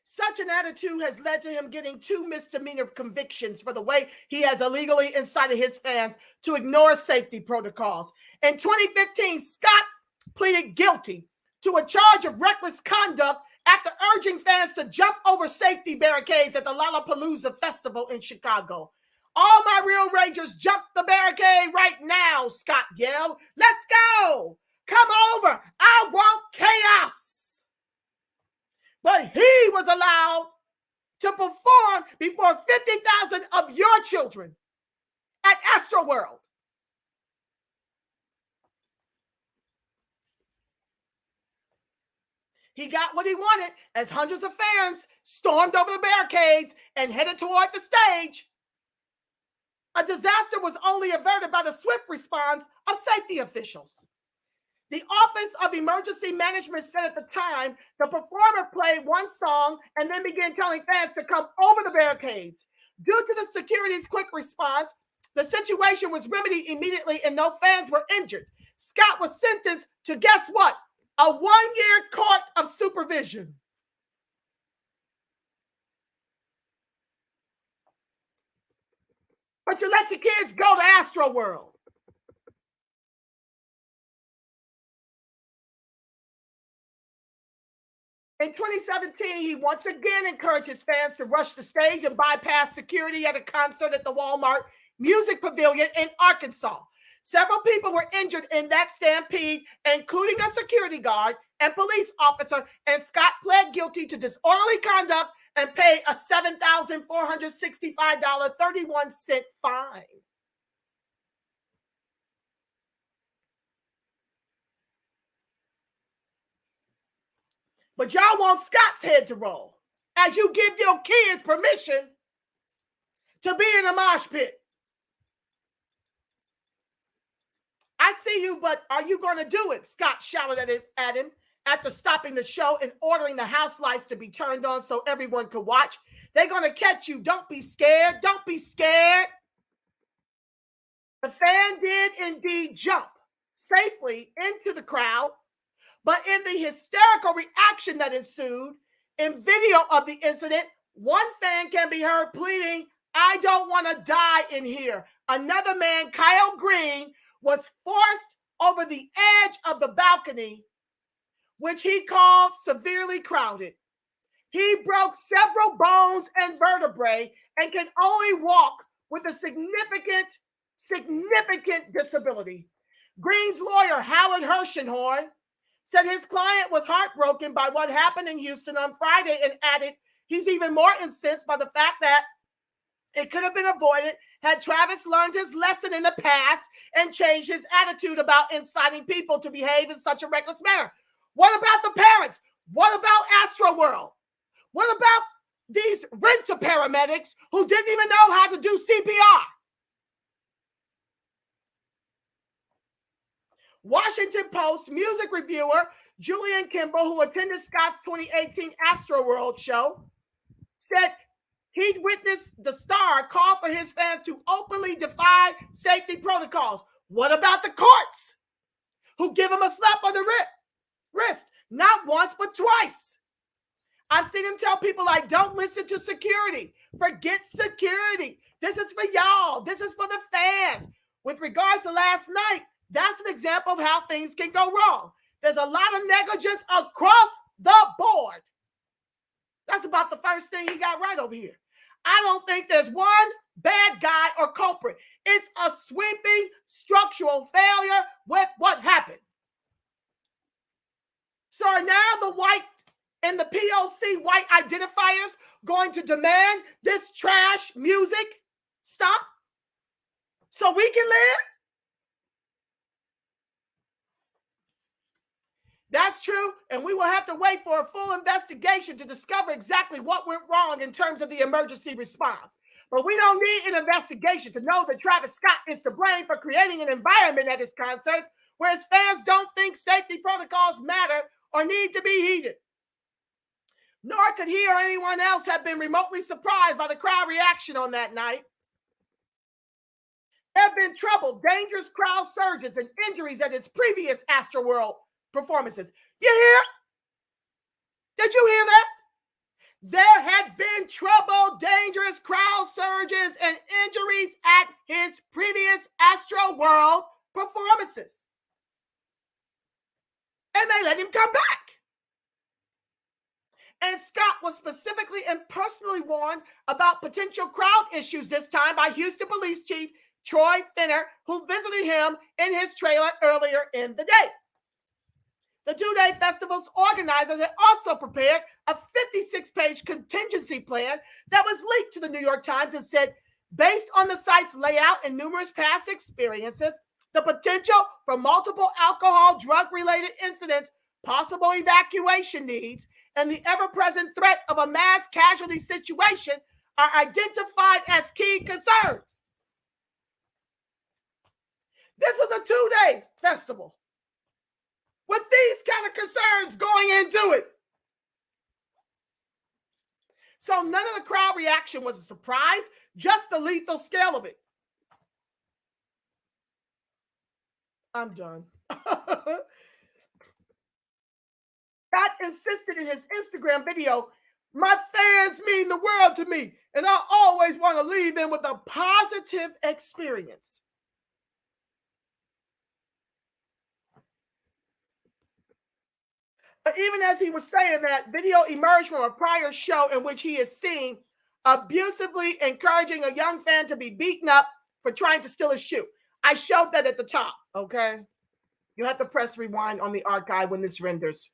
Such an attitude has led to him getting 2 misdemeanor convictions for the way he has illegally incited his fans to ignore safety protocols. In 2015, Scott pleaded guilty to a charge of reckless conduct after urging fans to jump over safety barricades at the Lollapalooza Festival in Chicago. All my real Rangers jump the barricade right now, Scott yelled. Let's go. Come over. I want chaos. But he was allowed to perform before 50,000 of your children at Astroworld. He got what he wanted as hundreds of fans stormed over the barricades and headed toward the stage. A disaster was only averted by the swift response of safety officials. The Office of Emergency Management said at the time the performer played one song and then began telling fans to come over the barricades. Due to the security's quick response, the situation was remedied immediately and no fans were injured. Scott was sentenced to, guess what? A 1-year court of supervision. But you let your kids go to Astroworld. In 2017, he once again encouraged his fans to rush the stage and bypass security at a concert at the Walmart Music Pavilion in Arkansas. Several people were injured in that stampede, including a security guard and police officer, and Scott pled guilty to disorderly conduct and paid a $7,465.31 fine. But y'all want Scott's head to roll as you give your kids permission to be in a mosh pit. I see you, but are you going to do it? Scott shouted at him after stopping the show and ordering the house lights to be turned on so everyone could watch. They're going to catch you. Don't be scared. Don't be scared. The fan did indeed jump safely into the crowd, but in the hysterical reaction that ensued, in video of the incident, one fan can be heard pleading, "I don't want to die in here." Another man, Kyle Green, was forced over the edge of the balcony, which he called severely crowded. He broke several bones and vertebrae and can only walk with a significant disability. Green's lawyer, Howard Hershenhorn, said his client was heartbroken by what happened in Houston on Friday and added he's even more incensed by the fact that it could have been avoided had Travis learned his lesson in the past and changed his attitude about inciting people to behave in such a reckless manner. What about the parents? What about Astroworld? What about these rent-a-paramedics who didn't even know how to do CPR? Washington Post music reviewer Julian Kimball, who attended Scott's 2018 Astroworld show, said he witnessed the star call for his fans to openly defy safety protocols. What about the courts who give him a slap on the wrist? wrist, not once, but twice. I've seen him tell people, like, don't listen to security. Forget security. This is for y'all. This is for the fans. With regards to last night, that's an example of how things can go wrong. There's a lot of negligence across the board. That's about the first thing he got right over here. I don't think there's one bad guy or culprit. It's a sweeping structural failure with what happened. So are now the white and the POC white identifiers going to demand this trash music stop so we can live? That's true, and we will have to wait for a full investigation to discover exactly what went wrong in terms of the emergency response. But we don't need an investigation to know that Travis Scott is to blame for creating an environment at his concerts where his fans don't think safety protocols matter or need to be heeded. Nor could he or anyone else have been remotely surprised by the crowd reaction on that night. There have been trouble, dangerous crowd surges, and injuries at his previous Astroworld performances. You hear? Did you hear that? There had been trouble, dangerous crowd surges, and injuries at his previous Astroworld performances. And they let him come back. And Scott was specifically and personally warned about potential crowd issues this time by Houston Police Chief Troy Finner, who visited him in his trailer earlier in the day. The two-day festival's organizers had also prepared a 56-page contingency plan that was leaked to the New York Times and said, based on the site's layout and numerous past experiences, the potential for multiple alcohol, drug-related incidents, possible evacuation needs, and the ever-present threat of a mass casualty situation are identified as key concerns. This was a two-day festival with these kind of concerns going into it. So none of the crowd reaction was a surprise, just the lethal scale of it. I'm done. Scott insisted in his Instagram video, my fans mean the world to me, and I always want to leave them with a positive experience. But even as he was saying that, video emerged from a prior show in which he is seen abusively encouraging a young fan to be beaten up for trying to steal his shoe. I showed that at the top, okay? You have to press rewind on the archive when this renders.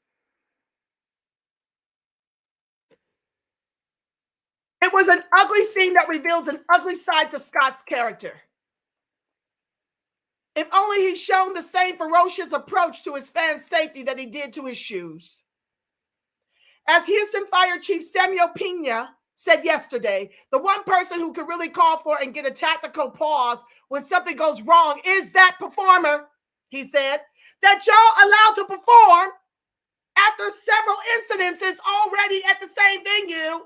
It was an ugly scene that reveals an ugly side to Scott's character. If only he'd shown the same ferocious approach to his fans' safety that he did to his shoes. As Houston Fire Chief Samuel Pena said yesterday, the one person who can really call for and get a tactical pause when something goes wrong is that performer, he said, that y'all allowed to perform after several incidences already at the same venue.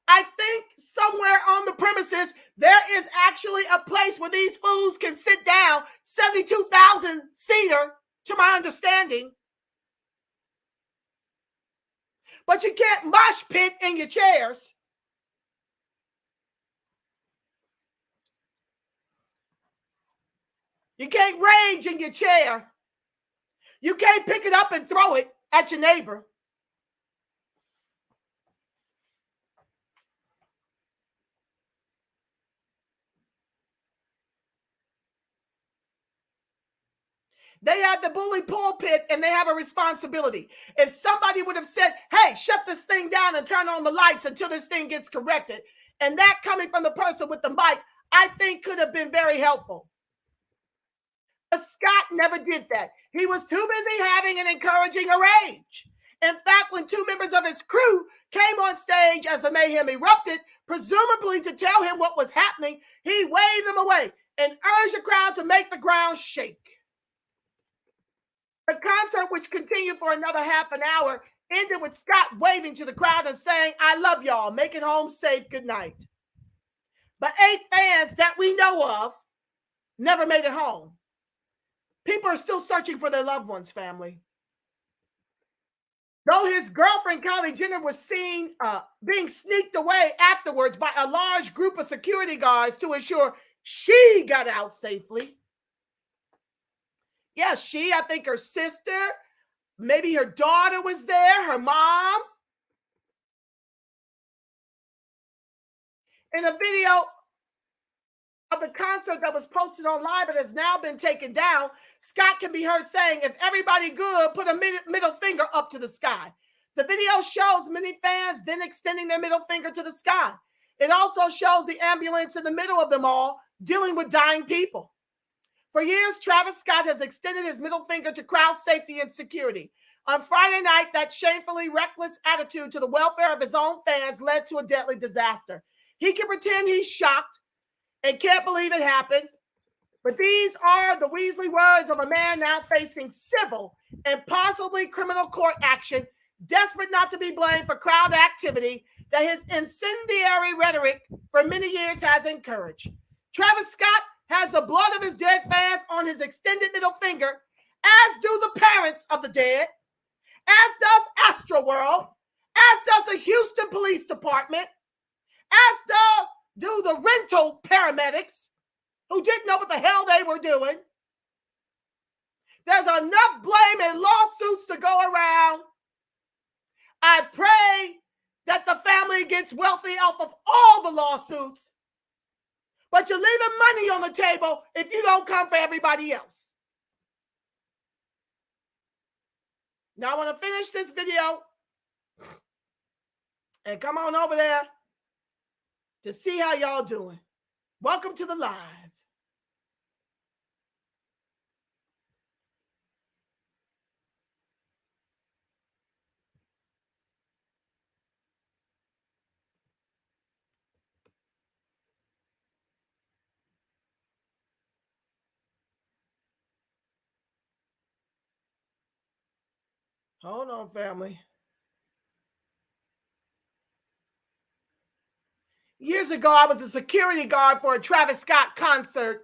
I think somewhere on the premises, there is actually a place where these fools can sit down, 72,000 seater, to my understanding. But you can't mosh pit in your chairs. You can't rage in your chair. You can't pick it up and throw it at your neighbor. They have the bully pulpit and they have a responsibility. If somebody would have said, hey, shut this thing down and turn on the lights until this thing gets corrected, and that coming from the person with the mic, I think could have been very helpful. But Scott never did that. He was too busy having and encouraging a rage. In fact, when two members of his crew came on stage as the mayhem erupted, presumably to tell him what was happening, he waved them away and urged the crowd to make the ground shake. The concert, which continued for another half an hour, ended with Scott waving to the crowd and saying, I love y'all. Make it home safe. Good night. But 8 fans that we know of never made it home. People are still searching for their loved ones, family. Though his girlfriend, Kylie Jenner, was seen being sneaked away afterwards by a large group of security guards to ensure she got out safely. Yeah, I think her sister, maybe her daughter was there, her mom. In a video of the concert that was posted online but has now been taken down, Scott can be heard saying, "If everybody good, put a middle finger up to the sky." The video shows many fans then extending their middle finger to the sky. It also shows the ambulance in the middle of them all dealing with dying people. For years, Travis Scott has extended his middle finger to crowd safety and security. On Friday night, that shamefully reckless attitude to the welfare of his own fans led to a deadly disaster. He can pretend he's shocked and can't believe it happened, but these are the Weasley words of a man now facing civil and possibly criminal court action, desperate not to be blamed for crowd activity that his incendiary rhetoric for many years has encouraged. Travis Scott has the blood of his dead fans on his extended middle finger, as do the parents of the dead, as does Astroworld, as does the Houston Police Department, as do the rental paramedics who didn't know what the hell they were doing. There's enough blame and lawsuits to go around. I pray that the family gets wealthy off of all the lawsuits, but you're leaving money on the table if you don't come for everybody else. Now I want to finish this video and come on over there to see how y'all doing. Welcome to the live. Hold on, family. Years ago, I was a security guard for a Travis Scott concert.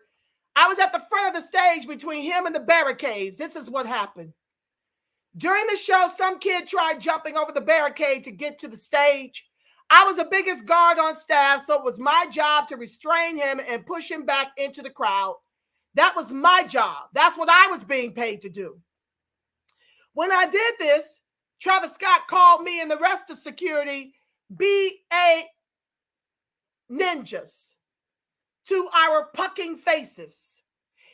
I was at the front of the stage between him and the barricades. This is what happened. During the show, some kid tried jumping over the barricade to get to the stage. I was the biggest guard on staff, so it was my job to restrain him and push him back into the crowd. That was my job. That's what I was being paid to do. When I did this, Travis Scott called me and the rest of security BA ninjas to our pucking faces.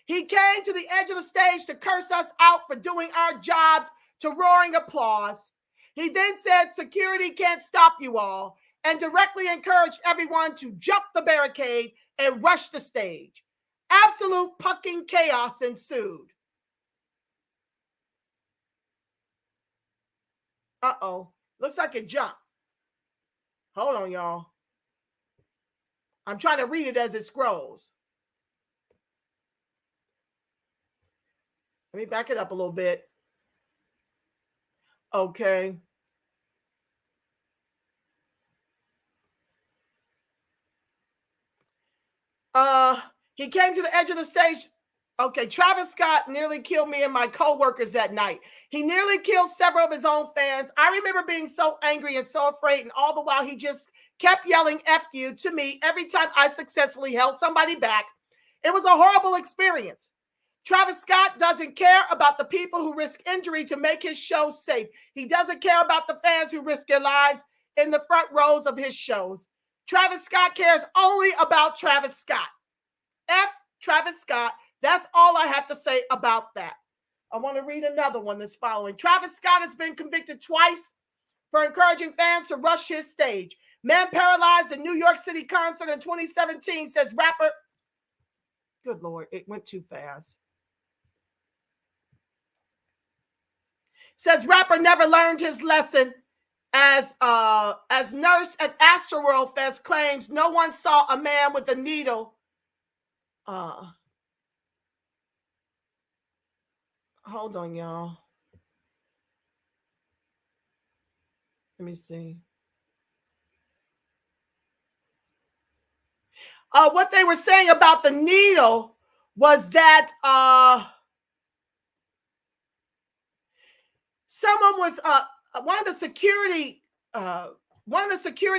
He came to the edge of the stage to curse us out for doing our jobs to roaring applause. He then said, "Security can't stop you all," and directly encouraged everyone to jump the barricade and rush the stage. Absolute pucking chaos ensued. Uh-oh. Looks like it jumped. Hold on, y'all. I'm trying to read it as it scrolls. Let me back it up a little bit. Okay. He came to the edge of the stage. Okay, Travis Scott nearly killed me and my co-workers that night. He nearly killed several of his own fans. I remember being so angry and so afraid, and all the while he just kept yelling "F you" to me every time I successfully held somebody back. It was a horrible experience. Travis Scott doesn't care about the people who risk injury to make his show safe. He doesn't care about the fans who risk their lives in the front rows of his shows. Travis Scott cares only about Travis Scott. F Travis Scott. That's all I have to say about that. I want to read another one that's following. Travis Scott has been convicted twice for encouraging fans to rush his stage. Man paralyzed a New York City concert in 2017, says rapper. Good Lord, it went too fast. Says rapper never learned his lesson. As nurse at Astroworld Fest claims no one saw a man with a needle. Hold on, y'all. Let me see. What they were saying about the needle was that someone was one of the security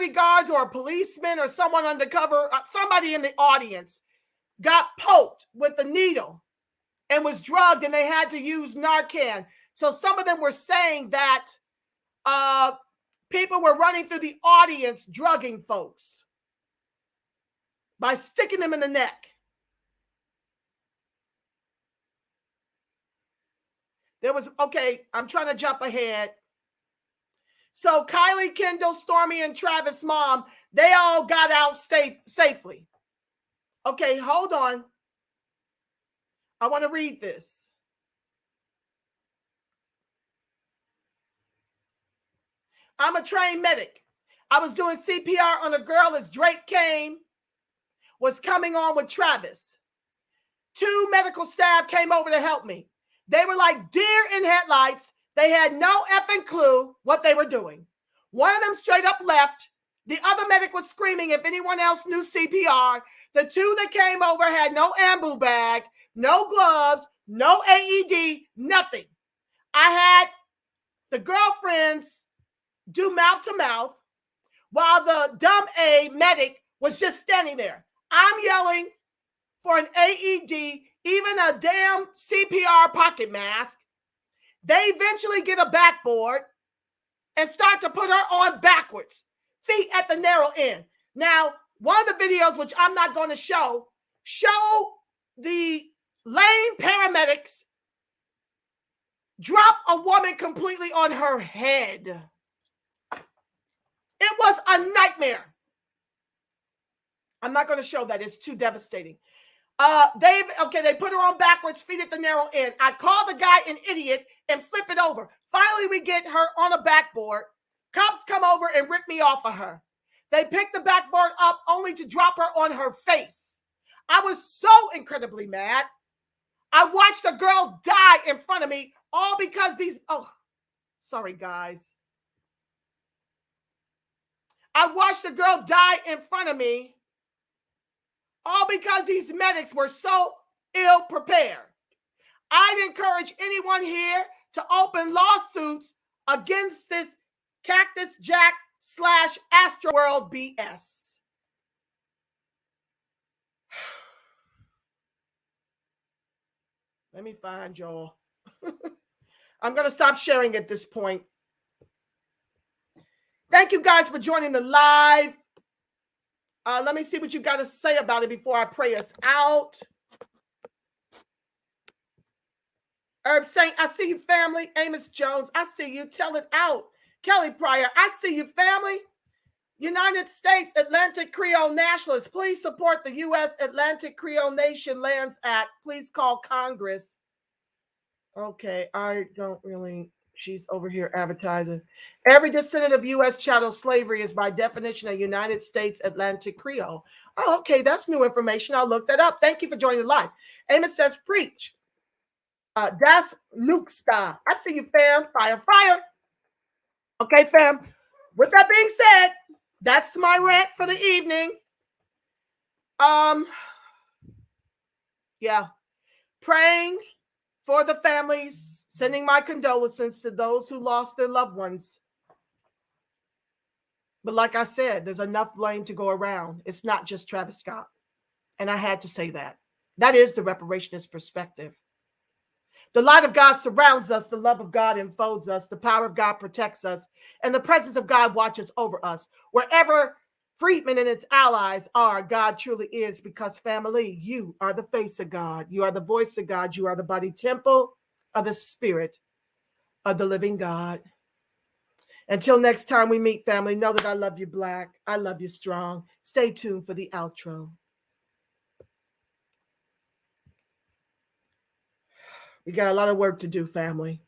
guards or a policeman or someone undercover, somebody in the audience got poked with a needle and was drugged, and they had to use Narcan. So some of them were saying that people were running through the audience drugging folks by sticking them in the neck. There was, okay, I'm trying to jump ahead. So Kylie, Kendall, Stormy, and Travis' mom, they all got out safely. Okay, hold on. I want to read this. I'm a trained medic. I was doing CPR on a girl as Drake was coming on with Travis. 2 medical staff came over to help me. They were like deer in headlights. They had no effing clue what they were doing. One of them straight up left. The other medic was screaming if anyone else knew CPR. The 2 that came over had no ambu bag, no gloves, no AED, nothing. I had the girlfriends do mouth to mouth while the dumb A medic was just standing there. I'm yelling for an AED, even a damn CPR pocket mask. They eventually get a backboard and start to put her on backwards, feet at the narrow end. Now, one of the videos, which I'm not going to show the lame paramedics drop a woman completely on her head. It was a nightmare. I'm not going to show that. It's too devastating. They put her on backwards, feet at the narrow end. I call the guy an idiot and flip it over. Finally, we get her on a backboard. Cops come over and rip me off of her. They pick the backboard up only to drop her on her face. I was so incredibly mad. I watched a girl die in front of me, all because sorry guys. I watched a girl die in front of me, all because these medics were so ill prepared. I'd encourage anyone here to open lawsuits against this Cactus Jack / Astroworld BS. Let me find y'all. I'm going to stop sharing at this point. Thank you guys for joining the live. Let me see what you got to say about it before I pray us out. Herb Saint, I see you, family. Amos Jones, I see you. Tell it out. Kelly Pryor, I see you, family. United States Atlantic Creole Nationalists, please support the U.S. Atlantic Creole Nation Lands Act. Please call Congress. Okay, I don't really... She's over here advertising. Every descendant of U.S. chattel slavery is by definition a United States Atlantic Creole. Oh, okay, that's new information. I'll look that up. Thank you for joining the live. Amos says, preach. Das Nukesta. I see you, fam. Fire, fire. Okay, fam. With that being said, that's my rant for the evening. Yeah. Praying for the families, sending my condolences to those who lost their loved ones. But like I said, there's enough blame to go around. It's not just Travis Scott. And I had to say that. That is the reparationist perspective. The light of God surrounds us. The love of God enfolds us. The power of God protects us. And the presence of God watches over us. Wherever Freedman and its allies are, God truly is, because family, you are the face of God. You are the voice of God. You are the body temple of the Spirit of the living God. Until next time we meet, family, know that I love you black. I love you strong. Stay tuned for the outro. We got a lot of work to do, family.